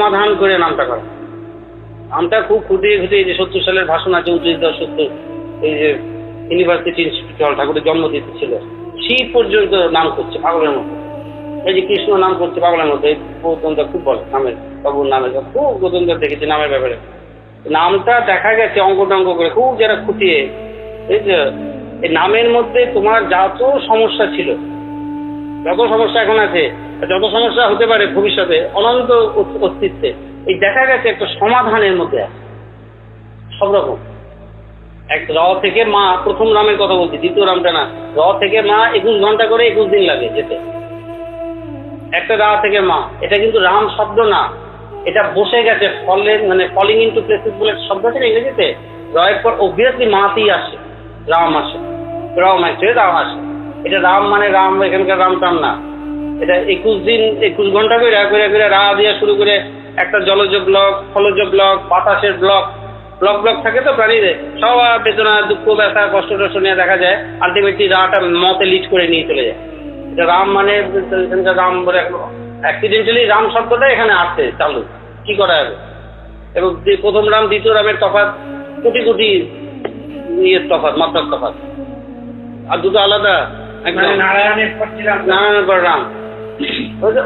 সমাধান করে নামটা করা। নামটা খুব খুঁটিয়ে খুঁটিয়ে, যে 70 সালের ভাষণ আছে 29/70, এই যে ইউনিভার্সিটি ইনস্টিটিউট ঠাকুরের জন্মতিথি ছিল, সেই পর্যন্ত নাম করছে পাগলের মতো। এই যে কৃষ্ণ নাম করছে পাগলের মতো, এই গৌতমদা খুব বলে নামের, বাবুর নামের খুব গৌতমদা দেখেছি নামের ব্যাপারে। নামটা দেখা গেছে অঙ্ক টঙ্ক করে খুব যারা খুঁটিয়ে, এই যে এই নামের মধ্যে তোমার যত সমস্যা ছিল, যত সমস্যা এখন আছে, যত সমস্যা হতে পারে ভবিষ্যতে অনন্ত অস্তিত্বে, এই দেখা গেছে একটা সমাধানের মধ্যে আছে সব রকম। এক র থেকে মা, প্রথম রামের কথা বলছি, দ্বিতীয় রামটা না। র থেকে মা 21 ঘন্টা করে 21 দিন লাগে যেতে। একটা রা থেকে মা, এটা কিন্তু রাম শব্দ না, এটা বসে গেছে ফলের, মানে ফলিং ইনটু প্লেসেস বলে শব্দ আছে না ইংরেজিতে। রয়ের পর অবভিয়াসলি মাতেই আসে, রাম আসে, রাম অ্যাকচুয়ালি রাম আসে। এটা রাম মানে রাম, এখানকার রাম টাম না। এটা 21 দিন 21 ঘন্টা করে করে রা দিয়ে শুরু করে একটা জলজ ব্লক, ফলজ ব্লক, বাতাসের ব্লক, ব্লক ব্লক থাকে তো প্রাণীদের, সব বেদনা দুঃখ ব্যথা কষ্ট টষ্ট নিয়ে দেখা যায়, আলটিমেটলি রাটা মতে লিড করে নিয়ে চলে যায়। এটা রাম মানে এখানকার রাম বলে অ্যাক্সিডেন্টালি রাম শব্দটা এখানে আসছে চালু, কি করা যাবে। এবং প্রথম রাম দ্বিতীয় রামের তফাৎ কোটি কোটি ইয়ের তফাৎ, মাত্রার তফাৎ, আর দুটো আলাদা একদম। নারায়ণের পর রাম,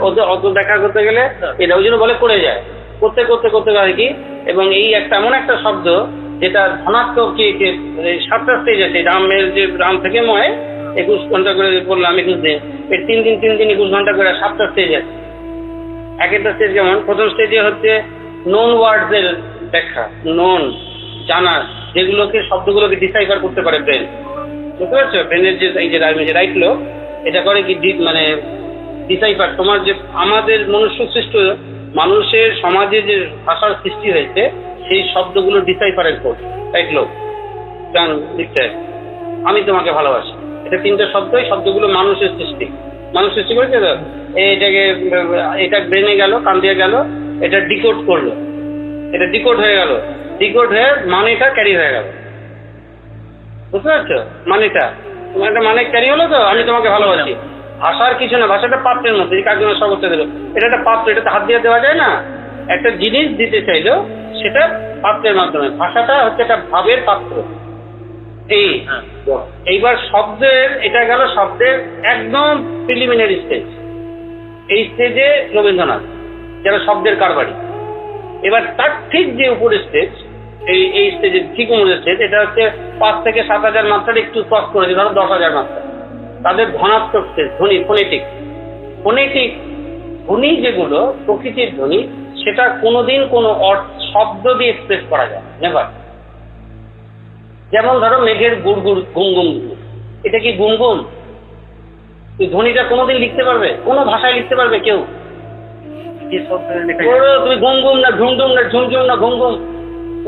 ওদের অত দেখা করতে গেলে এটা ওই জন্য বলে করে যায়, করতে করতে করতে পারে কি। এবং এই একটা এমন একটা শব্দ যেটা ধনাত্মক, 7টা স্টেজ আছে রামের, যে রাম থেকে ময় 21 ঘন্টা করে বললাম 21 দিন, এর 3 দিন 21 ঘন্টা করে 7টা স্টেজ আছে। এক একটা স্টেজ যেমন, প্রথম স্টেজে হচ্ছে নোন ওয়ার্ডস এর ব্যাখ্যা, নোন জানা, যেগুলোকে শব্দগুলোকে ডিসাইফার করতে পারে ব্রেন, বুঝতে পারছো? ব্রেনের যে এই যে রাইট লোক এটা করে কি, মানে ডিসাইফার। তোমার যে আমাদের মনুষ্য সৃষ্ট মানুষের সমাজে যে ভাষার সৃষ্টি হয়েছে, সেই শব্দগুলো ডিসাইফারের কোড রাইট লোক গান লিখতে। আমি তোমাকে ভালোবাসি, এটা 3টে শব্দই, শব্দগুলো মানুষের সৃষ্টি, মানুষ সৃষ্টি করেছে তো। এটাকে, এটা ব্রেনে গেল, কান দিয়ে গেল, এটা ডিকোড করলো, এটা ডিকোড হয়ে গেল, ডিকোড হয়ে মানেটা ক্যারি হয়ে গেল, বুঝতে পারছো? মানেটা তোমার একটা মানে ক্যারি হলো তো, আমি তোমাকে ভালোবাসি। ভাষার কিছু না, ভাষাটা পাত্রের মধ্যে, কাকিমা সর্বোচ্চ দিল, এটা একটা পাত্র, এটাতে হাত দিয়ে দেওয়া যায় না। একটা জিনিস দিতে চাইলো, সেটা পাত্রের মাধ্যমে। ভাষাটা হচ্ছে একটা ভাবের পাত্র। এইবার শব্দের, এটা গেল শব্দের একদম প্রিলিমিনারি স্টেজ। এই স্টেজে রবীন্দ্রনাথ, যারা শব্দের কারবারি। এবার তার ঠিক যে উপরের স্টেজ, এই স্টেজের ঠিক উপরের স্টেজ, এটা হচ্ছে 5 থেকে 7,000 মাত্রার একটু ক্রস করেছে, ধরো 10,000 মাত্রা। তাদের ধনাত্মক স্টেজ, ধ্বনি, ফোনেটিক। ফোনেটিক ধ্বনি যেগুলো প্রকৃতির ধ্বনি, সেটা কোনোদিন কোনো শব্দ দিয়ে এক্সপ্রেস করা যায় নেভার। যেমন ধরো মেঘের গুড়গুড়, গুমগুম, এটা কি গুমগুম? এই ধ্বনিটা কোনোদিন লিখতে পারবে? কোনো ভাষায় লিখতে পারবে কেউ? তুমি গুমগুম না ঝুমঝুম না ঝুমঝুম না ঘুমঘুম,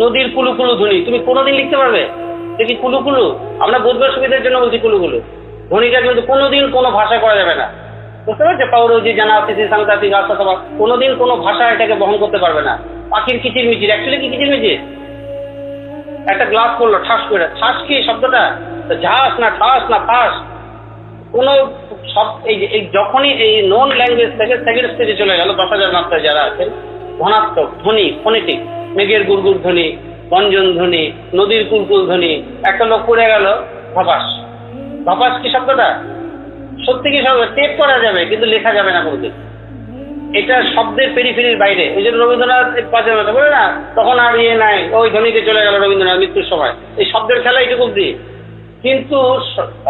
নদীর কুলুকুলু ধ্বনি তুমি কোনোদিন লিখতে পারবে? দেখি কুলুকুলু, আমরা বুঝবার সুবিধার জন্য বলছি কুলুকুলু, ধ্বনিটা কিন্তু কোনোদিন কোনো ভাষা করা যাবে না, বুঝতে পারছো? পাউরজি জানা অতিথি সাংঘাতিক রাস্তা, কোনোদিন কোনো ভাষা এটাকে বহন করতে পারবে না। পাখির কিচির মিচির, অ্যাকচুয়ালি কি কিচির মিচির? একটা গ্লাস পড়লো ঠাস করে, ঠাস কি শব্দটা? ঝাস না ঠাস না ফাঁস, কোনো সব এই যখনই এই নন ল্যাঙ্গুয়েজ থেকে সেকেন্ড স্টেজে চলে গেল, 10,000 মাত্রায় যারা আছেন, ধনাত্মক ধ্বনি, ফোনেটিক, মেঘের গুড়গুড় ধ্বনি, গঞ্জন ধ্বনি, নদীর কুলকুল ধ্বনি। একটা লোক পড়ে গেল ধপাস, ধপাস কি শব্দটা? সত্যি কি শব্দ? টেপ করা যাবে কিন্তু লেখা যাবে না কোনোদিন। এটা শব্দের পেরিফেরির বাইরে। এই জন্য রবীন্দ্রনাথ পাঁচের মতো বলে না, তখন আর ইয়ে নাই, ওই ধ্বনিতে চলে গেল রবীন্দ্রনাথ মৃত্যুর সময়। এই শব্দের খেলা এইটুকু দিয়ে, কিন্তু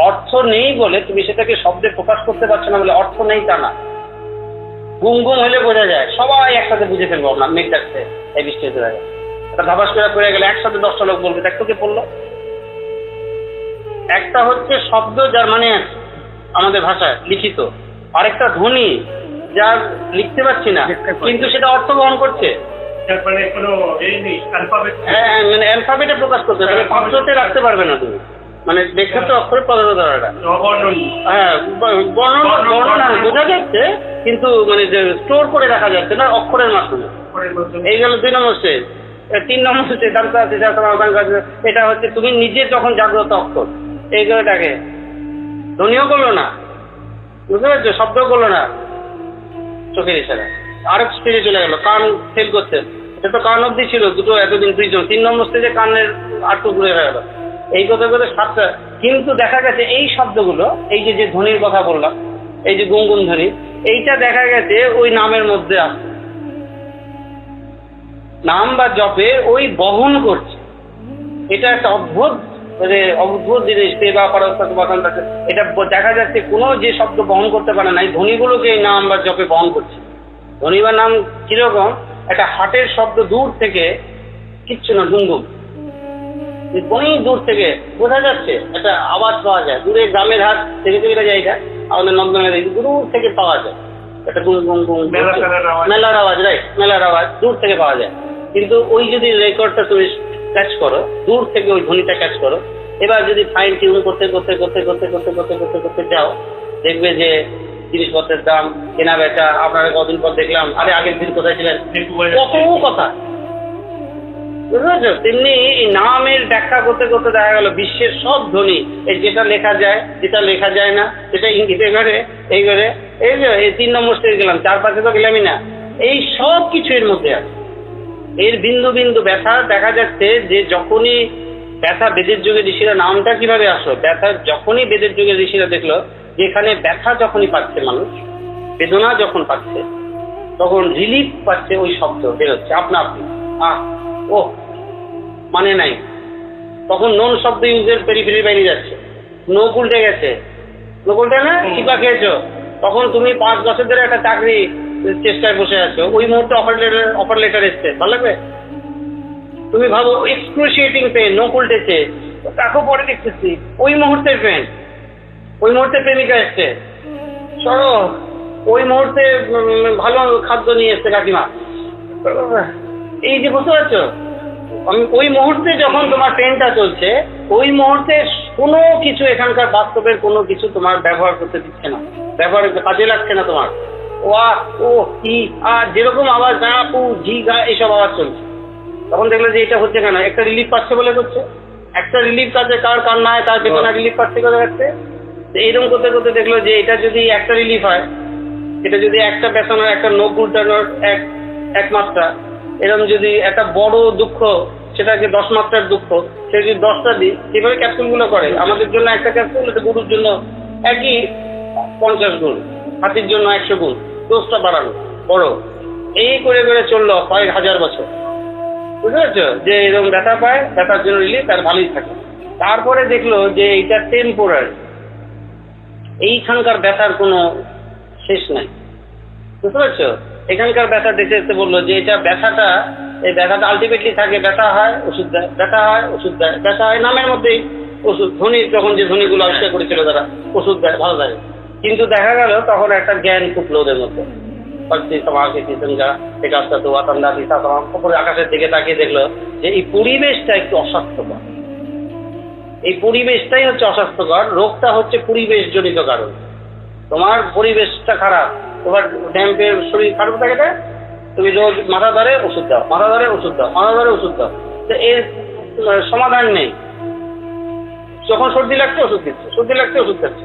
অর্থ নেই বলে তুমি সেটাকে শব্দে প্রকাশ করতে পারছো না বলে অর্থ নেই তা না। গুমগুম হলে বোঝা যায়, সবাই একসাথে বুঝে ফেলবো আমরা, মেঘ ডাকছে, এই বৃষ্টি হতে থাকে, একটা ধাবাস করে পড়ে গেলে একসাথে 10টা লোক বলবে দেখতো কে পড়লো। একটা হচ্ছে শব্দ যার মানে আছে আমাদের ভাষায় লিখিত, আরেকটা ধ্বনি যার লিখতে পারছি না কিন্তু সেটা অর্থ বহন করছে। মানে অ্যালফাবেটে প্রকাশ করতে হবে, পাত্রতে রাখতে পারবে না তুমি, মানে দেখতে তো অক্ষরের পদার্থ দ্বারাটা, হ্যাঁ বর্ণনা বোঝা যাচ্ছে কিন্তু মানে স্টোর করে রাখা যাচ্ছে না অক্ষরের মাধ্যমে। এই গেল 2 নম্বর স্টেজ। 3 নম্বর স্টেজ এটা হচ্ছে তুমি নিজে যখন জাগ্রত অক্ষর, এইগুলোটাকে ধ্বনিও করলো না, বুঝতে পারছো, শব্দও করলো না, চোখের ইশারা, আরেক স্টেজে চলে গেল, কান ফেল করছে, সে তো কান অব্দি ছিল, দুটো এতদিন দুইজন, 3 নম্বর স্টেজে কানের আটটু ঘুরে হয়ে গেল, এই কথা করে 7টা। কিন্তু দেখা গেছে এই শব্দগুলো, এই যে যে ধ্বনির কথা বললাম, এই যে গুনগুন ধ্বনি, এইটা দেখা গেছে ওই নামের মধ্যে আছে, নাম বা জপে ওই বহন করছে। এটা একটা অদ্ভুত অদ্ভুত জিনিস। এটা দেখা যাচ্ছে কোনো যে শব্দ বহন করতে পারে না, এই ধ্বনিগুলোকে এই নাম বা জপে বহন করছে। ধ্বনি বা নাম কিরকম, একটা হাটের শব্দ দূর থেকে, কিচ্ছু না, গুনগুন, অনেক দূর থেকে বোঝা যাচ্ছে, একটা আওয়াজ পাওয়া যায়, দূরে গ্রামের হাট থেকে থেকে জায়গা আমাদের নন্দনের দূর থেকে পাওয়া যায় একটা গুনগুন, মেলার আওয়াজ, রাইট, মেলার আওয়াজ দূর থেকে পাওয়া যায়। কিন্তু ওই যদি রেকর্ডটা তুমি ক্যাচ করো, দূর থেকে ওই ধ্বনিটা ক্যাচ করো, এবার যদি ফাইন টিউন করতে করতে করতে করতে করতে করতে করতে করতে যাও, দেখবে যে জিনিসপত্রের দাম, কেনা বেচা, আপনারা কদিন পর দেখলাম, আরে আগের দিন কোথায় ছিলেন, কত কথা, বুঝতে পারছো? তেমনি এই নামের ব্যাখ্যা করতে করতে দেখা গেল বিশ্বের সব ধ্বনি, এই যেটা লেখা যায়, যেটা লেখা যায় না, সেটা ইঙ্গিতে করে, এই করে, এই যে এই 3 নম্বর স্টেজে গেলাম, 4-5 তো গেলামই না, এই সব কিছু এর মধ্যে আছে। এর বিন্দু বিন্দু ব্যথা দেখা যাচ্ছে যে যখনই ব্যথা, বেদের যুগে ঋষিরা নামটা কিভাবে আসলো, ব্যথা যখনই বেদের যুগে ঋষিরা দেখলো যেখানে ব্যথা যখনই পাচ্ছে মানুষ, বেদনা যখন পাচ্ছে, তখন রিলিফ পাচ্ছে, ওই শব্দ বেরোচ্ছে আপনা আপনি, ও মানে নাই, তখন নন শব্দ ইউজের পেরিফেরি বাইরে যাচ্ছে, নখ উল্টে গেছে, নখ উল্টে না, টিপা খেয়েছো, তখন তুমি 5 বছর ধরে একটা চাকরি চেষ্টায় বসে আছো, ওই মুহূর্তে অফার লেটার এসছে, ভালো লাগবে? তুমি ভাবো এক্সক্রুশিয়েটিং পেন, নখ উল্টেছে, তাকেও পরে দেখতেছি, ওই মুহূর্তের পেন, ওই মুহূর্তে প্রেমিকা এসছে, চলো, ওই মুহূর্তে ভালো খাদ্য নিয়ে এসছে কাকিমা, এই যে বুঝতে পারছো, ওই মুহূর্তে যখন তোমার পেনটা চলছে, ওই মুহূর্তে কোনো কিছু এখানকার বাস্তবের কোনো কিছু তোমার ব্যবহার করতে দিচ্ছে না, ব্যবহার কাজে লাগছে না তোমার, ওয়া ও ই আর যেরকম আওয়াজ, গা পু ঝি গা এইসব আওয়াজ চলছে, তখন দেখলো যে এটা হচ্ছে কেন, একটা রিলিফ পাচ্ছে বলে করছে, একটা রিলিফ কাজে কার কান্নায় তার বেদনা রিলিফ পাচ্ছে করে যাচ্ছে। এইরকম করতে করতে দেখলো যে এটা যদি একটা রিলিফ হয়, এটা যদি একটা বেতনের, একটা নখ উল্টানোর এক মাত্রা, এরকম যদি একটা বড় দুঃখ, সেটাকে 10 মাত্রার দুঃখ, সে যদি 10টা দিই, সেভাবে ক্যাপসুলগুলো করে, আমাদের জন্য একটা ক্যাপসুল, এটা গরুর জন্য একই 50 গুণ, হাতির জন্য 100 গুণ, ডোজটা বাড়ানো বড়, এই করে করে চললো কয়েক হাজার বছর, বুঝতে পারছো? যে এরকম ব্যথা পায়, ব্যথার জন্য রিলিফ, তার ভালোই থাকে। তারপরে দেখলো যে এটা টেম্পোরারি, এইখানকার ব্যথার কোনো শেষ নাই, বুঝতে পারছো? এখানকার ব্যথা দেখে এসে বললো যে এটা ব্যথাটা, এই ব্যথাটা আলটিমেটলি থাকে, ব্যথা হয় ওষুধ দেয়, ব্যথা হয় ওষুধ দেয়, ব্যথা হয় নামের মধ্যেই ওষুধ, ধ্বনি যখন যে ধ্বনিগুলো আবিষ্কার করেছিল তারা, ওষুধ দেয়, ভালো লাগে। কিন্তু দেখা গেল তখন একটা জ্ঞান ফুটলো ওদের মধ্যে, আকাশের দিকে তাকিয়ে দেখলো যে এই পরিবেশটা একটু অস্বাস্থ্যকর, এই পরিবেশটাই হচ্ছে অস্বাস্থ্যকর, রোগটা হচ্ছে পরিবেশ জনিত কারণ। তোমার পরিবেশটা খারাপ, তোমার ড্যাম্পের শরীর খারাপ থাকে না, তুমি রোজ মাথা ধরে ওষুধ দাও, মাথা ধরে ওষুধ দাও, মাথা ধরে ওষুধ দাও, তো এর সমাধান নেই। যখন সর্দি লাগছে ওষুধ দিচ্ছে, সর্দি লাগছে ওষুধ দিচ্ছে,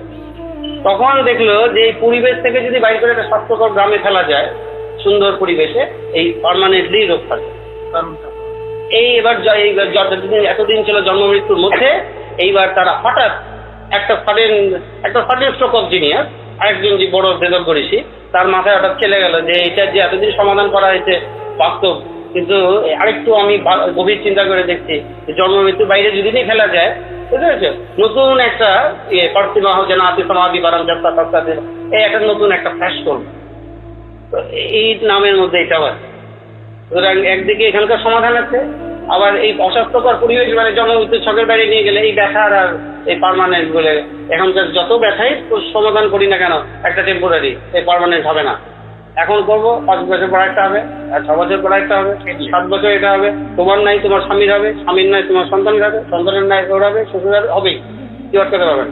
তখন দেখলো যে এই পরিবেশ থেকে যদি বাইরে করে একটা স্বাস্থ্যকর গ্রামে ফেলা যায়, সুন্দর পরিবেশে, এই পার্মানেন্টলি রোগ থাকে। এই এবার এতদিন ছিল জন্ম মৃত্যুর মধ্যে, এইবার তারা হঠাৎ একটা সাডেন স্ট্রোক অফ জিনিয়াস, আরেকজন যে বড় বেদক করেছি, তার মাথায় হঠাৎ খেলে গেল যে এটা যে এতদিন সমাধান করা হয়েছে বাস্তব, কিন্তু আরেকটু আমি গভীর চিন্তা করে দেখছি যে জন্ম মৃত্যুর বাইরে যদি নিয়ে ফেলা যায়, বুঝতে পেরেছো, নতুন একটা পার্থিমা যেন আতি সমাধি বারাম যাত্রা তার, এই একটা নতুন একটা ফ্ল্যাশ করবে, তো এই নামের মধ্যে এটাও আছে। সুতরাং একদিকে এখানকার সমাধান আছে, আবার এই অস্বাস্থ্যকর পরিবেশ মানে জন্ম মৃত্যুর ছকের বাইরে নিয়ে গেলে এই ব্যথার আর এই পার্মানেন্ট বলে, এখনকার যত ব্যথাই সমাধান করি না কেন, একটা টেম্পোরারি, এই পার্মানেন্ট হবে না। এখন করবো 5 বছর পর একটা হবে, আর 6 বছর পর একটা হবে, 7 বছর এটা হবে, তোমার নাই তোমার স্বামীর হবে, স্বামীর নাই তোমার সন্তানের হবে, সন্তানের নাই ওর হবে, শ্বশুর হবে, হবেই, কি করতে পারবেন।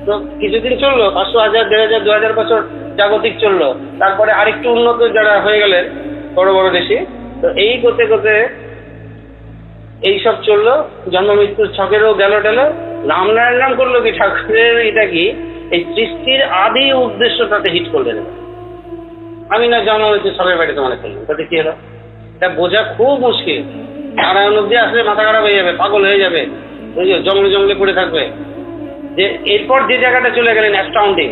তো কিছুদিন চললো, 500, 1000, 1000, 2000 বছর জাগতিক চললো, তারপরে আরেকটু উন্নত যারা হয়ে গেলেন বড় বড় দেশে, তো এই করতে করতে এইসব চললো, জন্ম মৃত্যুর ছকেরও গেল টেলো, নাম করলো কি ঠাকুরের, এটা কি এই সৃষ্টির আদি উদ্দেশ্যটাতে হিট করলেন। আমি না জন্ম হয়েছে সবের বাড়িতে মানে ফেললাম, তাতে কি হলো? এটা বোঝা খুব মুশকিল। নারায়ণ অব্দি আসলে মাথা খারাপ হয়ে যাবে, পাগল হয়ে যাবে, জঙ্গলে জঙ্গলে পড়ে থাকবে। যে এরপর যে জায়গাটা চলে গেলেন অ্যাস্টাউন্ডিং,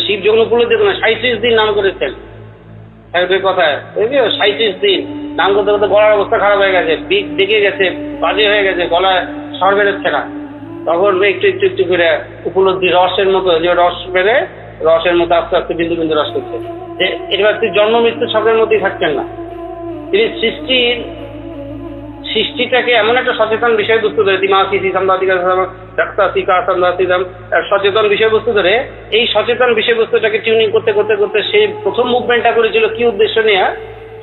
শিব যজ্ঞ উপলব্ধি দেখুন 37 দিন নাম করেছেন সাহেবের কথায়, বুঝলি? 37 দিন নাম করতে করতে গলার অবস্থা খারাপ হয়ে গেছে, বিক ডেকে গেছে, বাজে হয়ে গেছে, গলায় স্বর বেরোচ্ছে না। তখন একটু একটু একটু করে উপলব্ধি রসের মতো, যে রস বেড়ে রসের মতো আস্তে আস্তে বিন্দু বিন্দু রস করছে, যে এবার তিনি জন্ম মৃত্যু সবের মধ্যেই থাকছেন না। তিনি সৃষ্টিটাকে এমন একটা সচেতন বিষয়বস্তু ধরে সচেতন বিষয়বস্তু ধরে এই সচেতন বিষয়বস্তুটাকে টিউনিং করতে করতে করতে সেই প্রথম মুভমেন্টটা করেছিল কি উদ্দেশ্য নিয়ে,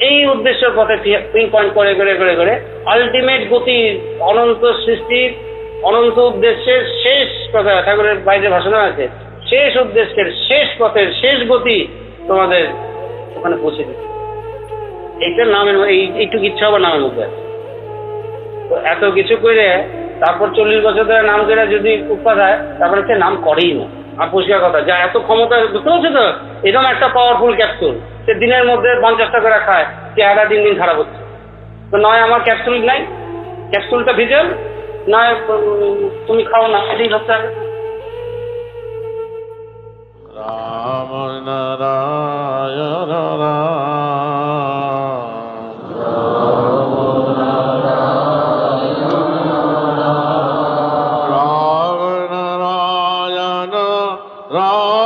এই উদ্দেশ্যের পথে পিন পয়েন্ট করে করে করে করে আলটিমেট গতি, অনন্ত সৃষ্টির অনন্ত উদ্দেশ্যের শেষ কথা, ঠাকুরের বাইরে ভাষণ আছে, শেষ উদ্দেশ্যের শেষ পথের শেষ গতি তোমাদের ওখানে পৌঁছে দিচ্ছে। এইটার নামের এইটুকু ইচ্ছা আবার নামের মধ্যে আছে। তো এত কিছু করে তারপর 40 বছর ধরে নাম করে যদি উৎপাদ হয়, তারপরে সে নাম করেই না। আর পরিষ্কার কথা, যা এত ক্ষমতা, বুঝতে পারছো তো? এরকম একটা পাওয়ারফুল ক্যাপসুল, সে দিনের মধ্যে 50টা করে খায়, চেহারা দিন দিন খারাপ হচ্ছে। তো নয় আমার ক্যাপসুল নাই, ক্যাপসুলটা ভিজেল, নয় তুমি খাও না, এটাই ভাবতে হবে। রাম নারায়ণ Ram